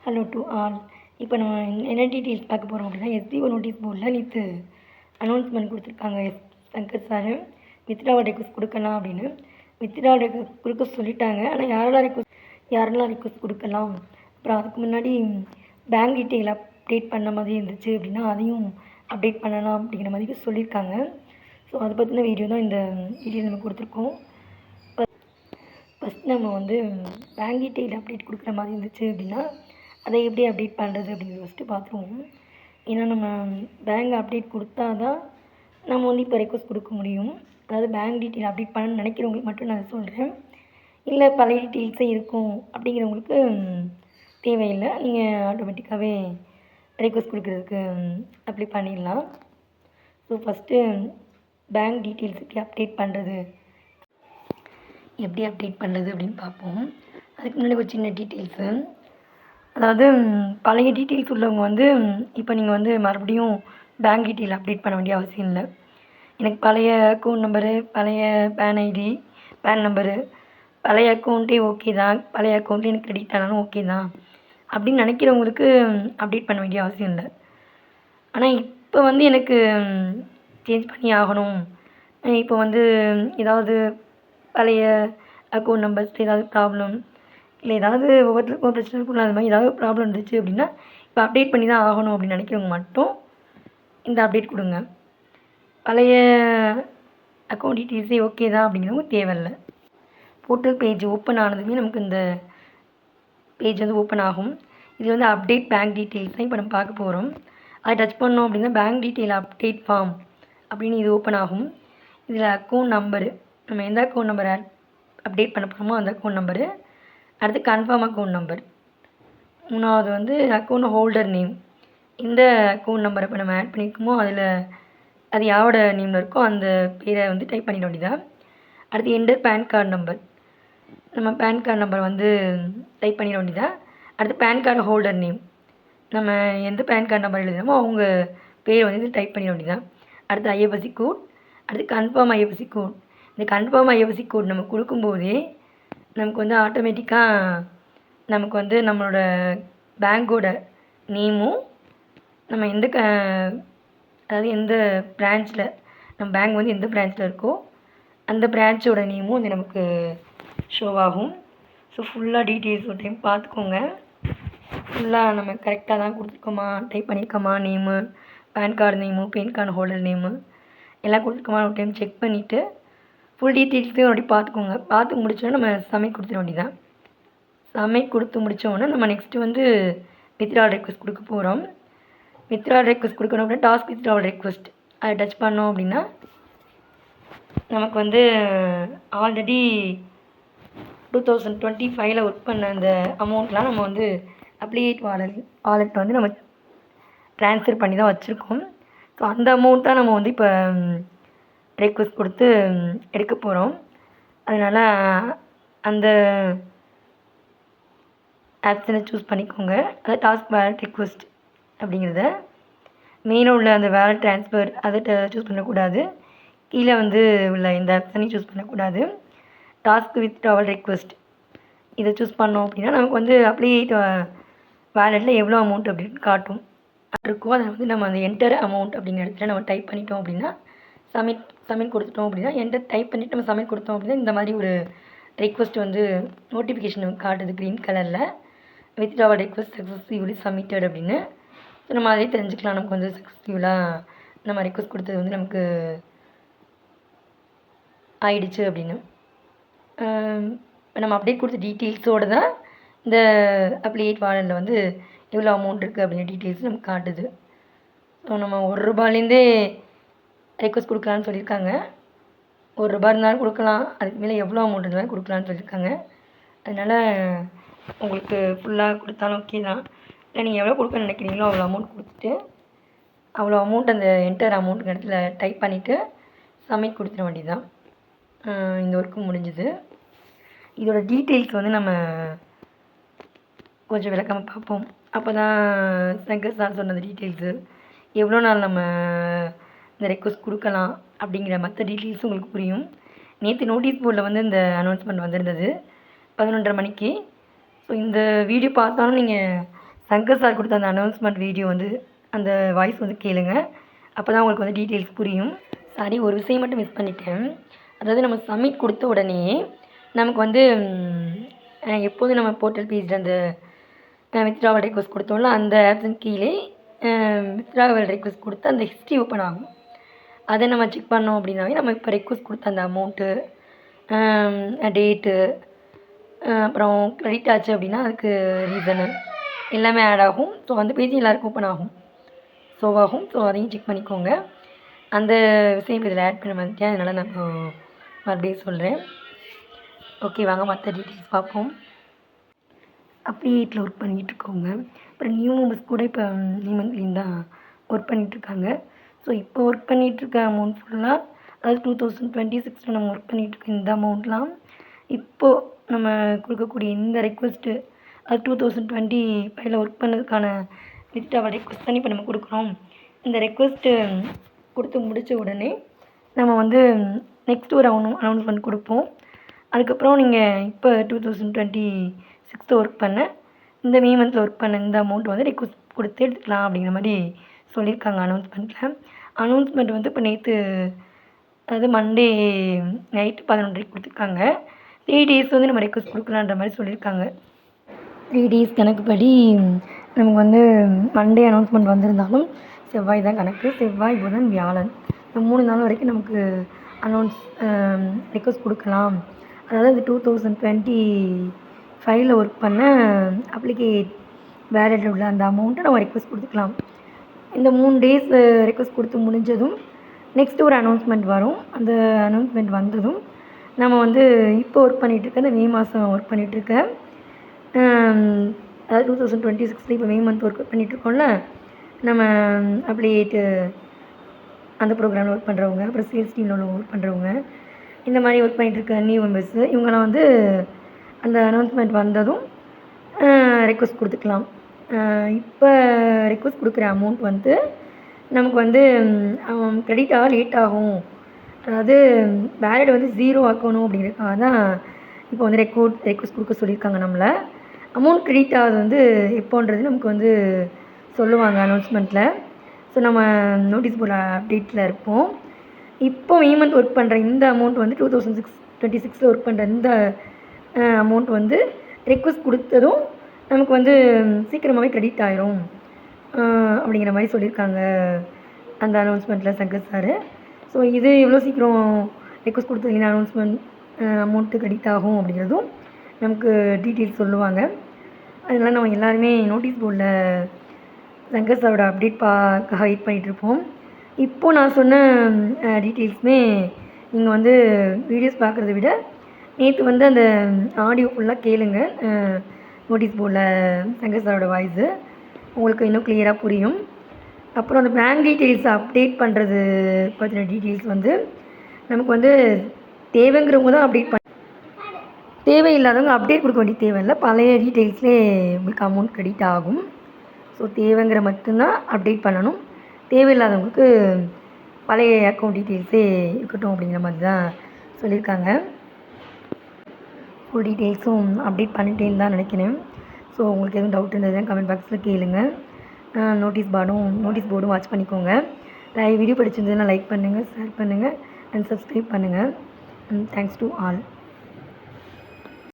Hello to all. இப்போ நம்ம என்ன டீட்டெயில்ஸ் பார்க்க போகிறோம் அப்படின்னா, எஸ்டிஓ நோட்டீஸ் போர்டில் நேற்று அனௌன்ஸ்மெண்ட் கொடுத்துருக்காங்க. சங்கர் சார் வித்ட்ராவல் ரெக்வஸ்ட் கொடுக்கலாம் அப்படின்னு. வித்ட்ராவல் ரெக்வஸ்ட் கொடுக்க சொல்லிட்டாங்க. ஆனால் யாரெல்லாம் ரெக்வஸ்ட் கொடுக்கலாம், அப்புறம் அதுக்கு முன்னாடி பேங்க் டீட்டெயில் அப்டேட் பண்ண மாதிரி இருந்துச்சு அப்படின்னா அதையும் அப்டேட் பண்ணலாம் அப்படிங்கிற மாதிரி சொல்லியிருக்காங்க. ஸோ அதை பற்றின வீடியோ தான் இந்த வீடியோ நம்ம கொடுத்துருக்கோம். ஃபஸ்ட் நம்ம பேங்க் டீட்டெயில் அப்டேட் கொடுக்குற மாதிரி இருந்துச்சு அப்படின்னா அதை எப்படி அப்டேட் பண்ணுறது அப்படிங்கிறத ஃபஸ்ட்டு பார்த்துருவோம். ஏன்னா நம்ம பேங்க் அப்டேட் கொடுத்தா தான் நம்ம இப்போ ரெக்வஸ்ட் கொடுக்க முடியும். அதாவது பேங்க் டீட்டெயில் அப்டேட் பண்ணணும்னு நினைக்கிறவங்களுக்கு மட்டும் நான் சொல்கிறேன். இல்லை பழைய டீட்டெயில்ஸே இருக்கும் அப்படிங்கிறவங்களுக்கு தேவையில்லை, நீங்கள் ஆட்டோமேட்டிக்காகவே ரெக்வஸ்ட் கொடுக்குறதுக்கு அப்ளை பண்ணிடலாம். ஸோ ஃபஸ்ட்டு பேங்க் டீட்டெயில்ஸ் எப்படி அப்டேட் பண்ணுறது அப்படின்னு பார்ப்போம். அதுக்கு முன்னாடி ஒரு சின்ன டீட்டெயில்ஸு, அதாவது பழைய டீட்டெயில்ஸ் உள்ளவங்க இப்போ நீங்கள் மறுபடியும் பேங்க் டீட்டெயில் அப்டேட் பண்ண வேண்டிய அவசியம் இல்லை. எனக்கு பழைய அக்கௌண்ட் நம்பரு, பழைய பேன் ஐடி, பேன் நம்பரு, பழைய அக்கௌண்ட்டே ஓகே தான், பழைய அக்கௌண்ட்டே எனக்கு கிரெடிட் ஆனாலும் ஓகே தான் அப்படின்னு நினைக்கிறவங்களுக்கு அப்டேட் பண்ண வேண்டிய அவசியம் இல்லை. ஆனால் இப்போ எனக்கு சேஞ்ச் பண்ணி ஆகணும், இப்போ ஏதாவது பழைய அக்கௌண்ட் நம்பர்ஸில் ஏதாவது ப்ராப்ளம், இல்லை ஏதாவது ஒவ்வொருத்தருக்கும் பிரச்சனை இருக்கும்ல, அது மாதிரி ஏதாவது ப்ராப்ளம் இருந்துச்சு அப்படின்னா இப்போ அப்டேட் பண்ணி தான் ஆகணும் அப்படின்னு நினைக்கிறவங்க மட்டும் இந்த அப்டேட் கொடுங்க. பழைய அக்கௌண்ட் டீட்டெயில்ஸே ஓகே தான் அப்படிங்கிறவங்க தேவையில்லை. போர்ட்டல் பேஜ் ஓப்பன் ஆனதுமே நமக்கு இந்த பேஜ் ஓப்பன் ஆகும். இது அப்டேட் பேங்க் டீட்டெயில்ஸ் தான் இப்போ நம்ம பார்க்க போகிறோம். அதை டச் பண்ணோம் அப்படின்னா பேங்க் டீட்டெயில் அப்டேட் ஃபார்ம் அப்படின்னு இது ஓப்பன் ஆகும். இதில் அக்கௌண்ட் நம்பரு, நம்ம எந்த அக்கௌண்ட் நம்பரை அப்டேட் பண்ண போகிறோமோ அந்த அக்கௌண்ட் நம்பரு, அடுத்து கன்ஃபார்ம் அக்கௌண்ட் நம்பர், மூணாவது அக்கௌண்ட் ஹோல்டர் நேம். இந்த அக்கௌண்ட் நம்பரை இப்போ நம்ம ஆட் பண்ணியிருக்கோமோ அதில் அது யாரோட நேமில் இருக்கோ அந்த பேரை டைப் பண்ணிட வேண்டியதான். அடுத்து என்டர் பேன் கார்டு நம்பர், நம்ம பேன் கார்டு நம்பர் டைப் பண்ணிட வேண்டியதான். அடுத்து பேன் கார்டு ஹோல்டர் நேம், நம்ம எந்த பேன் கார்டு நம்பர் எழுதுகிறோமோ அவங்க பேர் டைப் பண்ணிட வேண்டியதான். அடுத்து ஐஎஃப்எஸ்சி கோட், அடுத்து கன்ஃபார்ம் ஐஎஃப்எஸ்சி கோட். இந்த கன்ஃபார்ம் ஐஎஃப்எஸ்சி கோட் நம்ம கொடுக்கும்போதே நமக்கு ஆட்டோமேட்டிக்காக நமக்கு நம்மளோட பேங்க்கோட நேமும், நம்ம அதாவது எந்த பிரான்ச்சில் நம்ம பேங்க் எந்த பிரான்ச்சில் இருக்கோ அந்த பிரான்ச்சோட நேமும் நமக்கு ஷோவாகும். ஸோ ஃபுல்லாக டீட்டெயில்ஸ் ஒரு டைம் பார்த்துக்கோங்க. ஃபுல்லாக நம்ம கரெக்டாக தான் கொடுத்துருக்கோமா, டைப் பண்ணியிருக்கோமா, name, PAN card name, PAN card holder name எல்லாம் கொடுத்துருக்கோமா ஒரு டைம் செக் பண்ணிவிட்டு ஃபுல் டீட்டெயில்ஸையும் அப்படி பார்த்துக்கோங்க. பார்த்து முடிச்சோன்னா நம்ம சப்மிட் கொடுத்துட வேண்டியதான். சப்மிட் கொடுத்து முடித்தோடனே நம்ம நெக்ஸ்ட்டு வித்ட்ராவல் ரெக்வஸ்ட் கொடுக்க போகிறோம். வித்ட்ராவல் ரெக்வஸ்ட் கொடுக்கணும் அப்படின்னா டாஸ்க் வித்ட்ராவல் ரெக்வஸ்ட் அதை டச் பண்ணோம் அப்படின்னா நமக்கு ஆல்ரெடி 2025 ஒர்க் பண்ண அந்த அமௌண்ட்லாம் நம்ம அப்ளிகேட் வாலெட் நம்ம ட்ரான்ஸ்ஃபர் பண்ணி தான் வச்சுருக்கோம். ஸோ அந்த அமௌண்ட் தான் நம்ம இப்போ ரெக்வஸ்ட் கொடுத்து எடுக்க போகிறோம். அதனால் அந்த ஆப்ஷனை சூஸ் பண்ணிக்கோங்க. அதாவது டாஸ்க் வேலட் ரெக்வஸ்ட் அப்படிங்கிறத மெயினாக உள்ள அந்த வேலட் ட்ரான்ஸ்ஃபர் அதை சூஸ் பண்ணக்கூடாது. கீழே உள்ள இந்த ஆப்ஷனையும் சூஸ் பண்ணக்கூடாது. டாஸ்க் வித்ட்ராவல் ரெக்வஸ்ட் இதை சூஸ் பண்ணோம் அப்படின்னா நமக்கு அப்ளிகேட் வேலெட்டில் எவ்வளோ அமௌண்ட் அப்படின்னு காட்டும் இருக்கோ. அதை நம்ம அந்த என்டர் அமௌண்ட் அப்படிங்கிற இடத்துல நம்ம டைப் பண்ணிட்டோம் அப்படின்னா சப்மிட் கொடுத்துட்டோம் அப்படின்னா என்டர் டைப் பண்ணிவிட்டு நம்ம சப்மிட் கொடுத்தோம் அப்படின்னா இந்த மாதிரி ஒரு ரெக்வஸ்ட் நோட்டிஃபிகேஷன் காட்டுது க்ரீன் கலரில், வித்ட்ராவல் ரெக்வஸ்ட் சக்ஸஸ்ஃபுல்லி சப்மிட்டட் அப்படின்னு. ஸோ நம்ம அதே தெரிஞ்சுக்கலாம் நமக்கு சக்ஸஸ்ஃபுல்லாக நம்ம ரெக்வஸ்ட் கொடுத்தது நமக்கு ஆயிடுச்சு அப்படின்னு. நம்ம அப்டேட் கொடுத்த டீட்டெயில்ஸோடு தான் இந்த அப்ளிகேட் வாலெட்டில் எவ்வளோ அமௌண்ட் இருக்குது அப்படிங்கிற டீட்டெயில்ஸ் நமக்கு காட்டுது. ஸோ நம்ம ₹1 ரெக்வஸ்ட் கொடுக்கலான்னு சொல்லியிருக்காங்க. ₹1 இருந்தாலும் கொடுக்கலாம், அதுக்கு மேலே எவ்வளோ அமௌண்ட் இருந்தாலும் கொடுக்கலான்னு சொல்லியிருக்காங்க. அதனால் உங்களுக்கு ஃபுல்லாக கொடுத்தாலும் ஓகே தான். இல்லை நீங்கள் எவ்வளோ கொடுக்க நினைக்கிறீங்களோ அவ்வளோ அமௌண்ட் கொடுத்துட்டு அவ்வளோ அமௌண்ட் அந்த என்டர் அமௌண்ட்டுக்கு இடத்துல டைப் பண்ணிவிட்டு சப்மிட் கொடுத்துட வேண்டியது தான். இந்த ஒர்க்கு முடிஞ்சுது. இதோட டீட்டெயில்ஸ் நம்ம கொஞ்சம் விளக்கமாக பார்ப்போம். அப்போ தான் சங்கர் சார் சொன்னது டீட்டெயில்ஸு, எவ்வளோ நாள் நம்ம இந்த ரெக்வஸ்ட் கொடுக்கலாம் அப்படிங்கிற மற்ற டீட்டெயில்ஸும் உங்களுக்கு புரியும். நேற்று நோட்டீஸ் போர்டில் இந்த அனௌன்ஸ்மெண்ட் வந்திருந்தது 11:30 மணிக்கு. ஸோ இந்த வீடியோ பார்த்தாலும் நீங்கள் சங்கர் சார் கொடுத்த அந்த அனௌன்ஸ்மெண்ட் வீடியோ வந்து அந்த வாய்ஸ் வந்து கேளுங்க. அப்போ தான் உங்களுக்கு வந்து டீட்டெயில்ஸ் புரியும். சாரி, ஒரு விஷயம் மட்டும் மிஸ் பண்ணிட்டேன். அதாவது நம்ம சப்மிட் கொடுத்த உடனே நமக்கு வந்து எப்போதும் நம்ம போர்ட்டல் பேஜில் அந்த வித்ட்ராவல் ரெக்வஸ்ட் கொடுத்தோம்ல, அந்த ஆப்ஷன் கீழே வித்ட்ராவல் ரெக்வஸ்ட் கொடுத்து அந்த ஹிஸ்ட்ரி ஓப்பன் ஆகும். அதை நம்ம செக் பண்ணோம் அப்படின்னாவே நம்ம இப்போ ரெக்வஸ்ட் கொடுத்த அந்த அமௌண்ட்டு, டேட்டு, அப்புறம் கிரெடிட் ஆச்சு அப்படின்னா அதுக்கு ரீசனு எல்லாமே ஆட் ஆகும். ஸோ அந்த பேஜ் எல்லாருக்கும் ஓப்பன் ஆகும், ஷோ ஆகும். ஸோ அதையும் செக் பண்ணிக்கோங்க. அந்த விஷயம் இதில் ஆட் பண்ண வந்துட்டேன், அதனால் நான் மறுபடியும் சொல்கிறேன். ஓகே, வாங்க மற்ற டீட்டெயில்ஸ் பார்ப்போம். அப்ளிகேட்டில் ஒர்க் பண்ணிகிட்ருக்கோங்க. அப்புறம் நியூ மெம்பர்ஸ் கூட இப்போ மந்த்லியும் தான் ஒர்க் பண்ணிகிட்ருக்காங்க. ஸோ இப்போ ஒர்க் பண்ணிகிட்ருக்க அமௌண்ட் ஃபுல்லாக, அதாவது 2026 நம்ம ஒர்க் பண்ணிகிட்ருக்க இந்த அமௌண்ட்லாம் இப்போது நம்ம கொடுக்கக்கூடிய இந்த ரெக்வஸ்ட்டு, அது 2025 ஒர்க் பண்ணதுக்கான வித்ட்ராவல் ரெக்வஸ்ட் தான் இப்போ நம்ம கொடுக்குறோம். இந்த ரெக்வஸ்ட்டு கொடுத்து முடித்த உடனே நம்ம வந்து நெக்ஸ்ட் ஒரு அனௌன்ஸ்மெண்ட் கொடுப்போம். அதுக்கப்புறம் நீங்கள் இப்போ 2026 ஒர்க் பண்ண இந்த மே மந்தில் ஒர்க் பண்ண இந்த அமௌண்ட் வந்து ரெக்வஸ்ட் கொடுத்து எடுத்துக்கலாம் அப்படிங்கிற மாதிரி சொல்லியிருக்காங்க அனௌன்ஸ்மெண்ட்டில். அனௌன்ஸ்மெண்ட் வந்து இப்போ நேற்று, அதாவது மண்டே நைட்டு 11:30 கொடுத்துருக்காங்க. 3 days வந்து நம்ம ரெக்வஸ்ட் கொடுக்கலான்ற மாதிரி சொல்லியிருக்காங்க. 3 days கணக்குப்படி நமக்கு வந்து மண்டே அனௌன்ஸ்மெண்ட் வந்திருந்தாலும் செவ்வாய் தான் கணக்கு. செவ்வாய், புதன், வியாழன் இந்த 3 நாள் வரைக்கும் நமக்கு ரெக்வஸ்ட் கொடுக்கலாம். அதாவது இந்த 2025 ஒர்க் பண்ண அப்ளிகேட் வேலெட்டில் உள்ள அந்த அமௌண்ட்டை நம்ம ரெக்வஸ்ட் கொடுத்துக்கலாம். இந்த 3 days ரெக்வஸ்ட் கொடுத்து முடிஞ்சதும் நெக்ஸ்ட்டு ஒரு அனௌன்ஸ்மெண்ட் வரும். அந்த அனௌன்ஸ்மெண்ட் வந்ததும் நம்ம வந்து இப்போ ஒர்க் பண்ணிகிட்ருக்க, இந்த மே மாதம் ஒர்க் பண்ணிகிட்ருக்க, அதாவது 2026 இப்போ மே மந்த் ஒர்க் பண்ணிகிட்ருக்கோம்ல, நம்ம அப்ளிகேட்டு அந்த ப்ரோக்ராமில் ஒர்க் பண்ணுறவங்க, அப்புறம் சேல்ஸ் டீமில் ஒர்க் பண்ணுறவங்க, இந்த மாதிரி ஒர்க் பண்ணிகிட்ருக்க நியூ மெம்பர்ஸு, இவங்களாம் வந்து அந்த அனௌன்ஸ்மெண்ட் வந்ததும் ரெக்வஸ்ட் கொடுத்துக்கலாம். இப்போ ரெக்வஸ்ட் கொடுக்குற அமௌண்ட் வந்து நமக்கு வந்து கிரெடிட் ஆக லேட் ஆகும். அதாவது வேலெட் வந்து 0 ஆக்கணும் அப்படிங்கிறதுக்காக தான் இப்போ வந்து ரெக்வஸ்ட் கொடுக்க சொல்லியிருக்காங்க நம்மளை. அமௌண்ட் கிரெடிட் ஆகுது வந்து எப்போன்றது நமக்கு வந்து சொல்லுவாங்க அனௌன்ஸ்மெண்ட்டில். ஸோ நம்ம நோட்டீஸ் போர்டில் அப்டேட்டில் இருப்போம். இப்போ மே மந்த் ஒர்க் பண்ணுற இந்த அமௌண்ட் வந்து 2026 ஒர்க் பண்ணுற இந்த அமௌண்ட் வந்து ரெக்வஸ்ட் கொடுத்ததும் நமக்கு வந்து சீக்கிரமாகவே கிரெடிட் ஆயிரும் அப்படிங்கிற மாதிரி சொல்லியிருக்காங்க அந்த அனௌன்ஸ்மெண்ட்டில் சங்கர் சார். ஸோ இது எவ்வளோ சீக்கிரம் ரெக்வஸ்ட் கொடுத்தீங்கன்னா அனௌன்ஸ்மெண்ட் அமௌண்ட்டு கிரெடிட் ஆகும் அப்படிங்கிறதும் நமக்கு டீட்டெயில்ஸ் சொல்லுவாங்க. அதனால் நம்ம எல்லாருமே நோட்டீஸ் போர்டில் சங்கர் சாரோட அப்டேட்காக வெயிட் பண்ணிகிட்ருப்போம். இப்போது நான் சொன்ன டீட்டெயில்ஸுமே நீங்கள் வந்து வீடியோஸ் பார்க்குறத விட நேற்று வந்து அந்த ஆடியோ ஃபுல்லாக கேளுங்க. நோட்டீஸ் போர்டில் சங்கர் சாரோட வாய்ஸு உங்களுக்கு இன்னும் கிளியராக புரியும். அப்புறம் அந்த பேங்க் டீட்டெயில்ஸ் அப்டேட் பண்ணுறது பற்றின டீட்டெயில்ஸ் வந்து நமக்கு வந்து தேவைங்கிறவங்க தான் அப்டேட் தேவையில்லாதவங்க அப்டேட் கொடுக்க வேண்டிய தேவையில்லை. பழைய டீட்டெயில்ஸ்லேயே உங்களுக்கு அமௌண்ட் கிரெடிட் ஆகும். ஸோ தேவைங்கிற மட்டும்தான் அப்டேட் பண்ணணும். தேவையில்லாதவங்களுக்கு பழைய அக்கௌண்ட் டீட்டெயில்ஸே இருக்கட்டும் அப்படிங்கிற மாதிரி தான் சொல்லியிருக்காங்க. ஃபுல் டீட்டெயில்ஸும் அப்டேட் பண்ணிட்டேன்னு தான் நினைக்கிறேன். ஸோ உங்களுக்கு எதுவும் டவுட் இருந்ததுன்னா கமெண்ட் பாக்ஸில் கேளுங்க. நோட்டீஸ் போர்டும் வாட்ச் பண்ணிக்கோங்க. வீடியோ பிடிச்சிருந்ததுன்னா லைக் பண்ணுங்கள், ஷேர் பண்ணுங்கள் அண்ட் சப்ஸ்கிரைப் பண்ணுங்கள். Thanks to all.